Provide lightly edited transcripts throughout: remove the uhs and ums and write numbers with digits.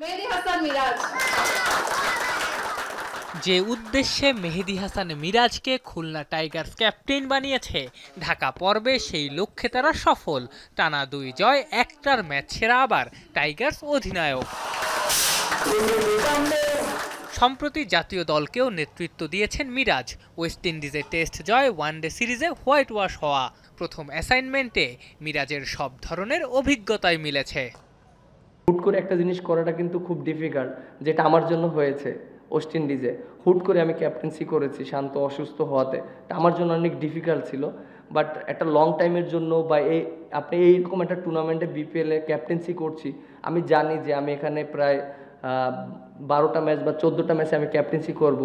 মেহেদী হাসান মিরাজ। যে উদ্দেশ্যে মেহেদী Hasan মিরাজকে Khulna Tigers captain বানিয়েছে ঢাকা পর্বে সেই লক্ষ্যে তারা সফল। টানা 2 জয়, একটার ম্যাচ সেরা আবার টাইগার্স অধিনায়ক। সম্প্রতি জাতীয় দলকেও নেতৃত্ব দিয়েছেন মিরাজ। ওয়েস্ট ইন্ডিজে টেস্ট জয়, ওয়ানডে সিরিজে হোয়াইট ওয়াশ হওয়া। প্রথম অ্যাসাইনমেন্টে মিরাজের সব ধরনের অভিজ্ঞতাই মিলেছে। হুট করে একটা জিনিস করাটা কিন্তু খুব ডিফিকাল্ট, যেটা আমার জন্য হয়েছে ওয়েস্ট ইন্ডিজে। হুট করে আমি ক্যাপ্টেন্সি করেছি শান্ত অসুস্থ হওয়াতে, এটা আমার জন্য অনেক ডিফিকাল্ট ছিল। বাট একটা লং টাইমের জন্য বা আপনি এইরকম একটা টুর্নামেন্টে বিপিএলে ক্যাপ্টেন্সি করছি, আমি জানি যে আমি এখানে প্রায় 12টা ম্যাচ বা 14টা ম্যাচে আমি ক্যাপ্টেন্সি করব।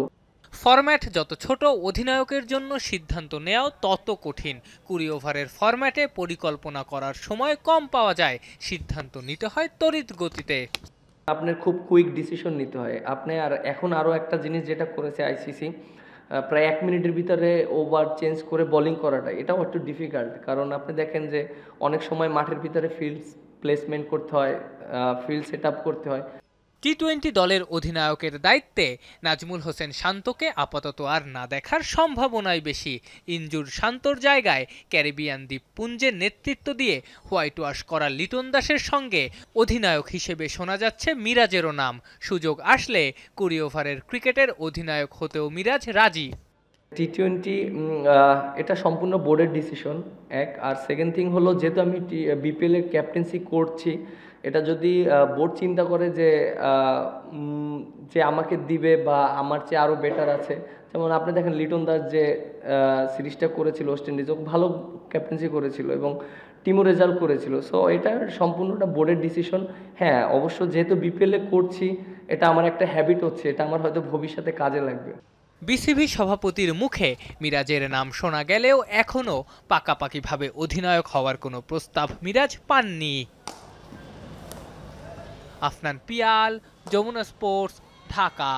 ফরম্যাট যত ছোট, অধিনায়কের জন্য সিদ্ধান্ত নেওয়াও তত কঠিন। 20 ওভারের ফরম্যাটে পরিকল্পনা করার সময় কম পাওয়া যায়, সিদ্ধান্ত নিতে হয় তড়িৎ গতিতে। আপনার খুব কুইক ডিসিশন নিতে হয়। আপনি এখন আরও একটা জিনিস যেটা করেছে আইসিসি, প্রায় 1 মিনিটের ভিতরে ওভার চেঞ্জ করে বোলিং করাটা, এটাও একটু ডিফিকাল্ট। কারণ আপনি দেখেন যে অনেক সময় মাঠের ভিতরে ফিল্ড প্লেসমেন্ট করতে হয়, ফিল্ড সেট আপ করতে হয়। টি-20 দলের অধিনায়কের দায়িত্বে নাজমুল হোসেন শান্তকে আপাতত আর না দেখার সম্ভাবনাই বেশি। ইনজুর শান্তর জায়গায় ক্যারিবিয়ান দ্বীপপুঞ্জে নেতৃত্ব দিয়ে হোয়াইট ওয়াশ করা লিটন দাসের সঙ্গে অধিনায়ক হিসেবে শোনা যাচ্ছে মিরাজেরও নাম। সুযোগ আসলে 20 ওভারের ক্রিকেটের অধিনায়ক হতেও মিরাজ রাজি। টি-20 এটা সম্পূর্ণ বোর্ডের ডিসিশন এক। আর সেকেন্ড থিং হলো, যেহেতু আমি বিপিএলের ক্যাপ্টেন্সি করছি, এটা যদি বোর্ড চিন্তা করে যে আমাকে দিবে বা আমার চেয়ে আরও বেটার আছে, যেমন আপনি দেখেন লিটন দাস যে সিরিজটা করেছিল ওয়েস্ট ইন্ডিজ, ও ভালো ক্যাপ্টেন্সি করেছিল এবং টিমও রেজাল্ট করেছিল। সো এটা সম্পূর্ণটা বোর্ডের ডিসিশন। হ্যাঁ, অবশ্য যেহেতু বিপিএলে করছি, এটা আমার একটা হ্যাবিট হচ্ছে, এটা আমার হয়তো ভবিষ্যতে কাজে লাগবে। বিসিবি সভাপতির মুখে মিরাজের নাম শোনা গেলেও এখনও পাকাপাকিভাবে অধিনায়ক হওয়ার কোনো প্রস্তাব মিরাজ পাননি। আফনান পিয়াল, যমুনা স্পোর্টস, ঢাকা।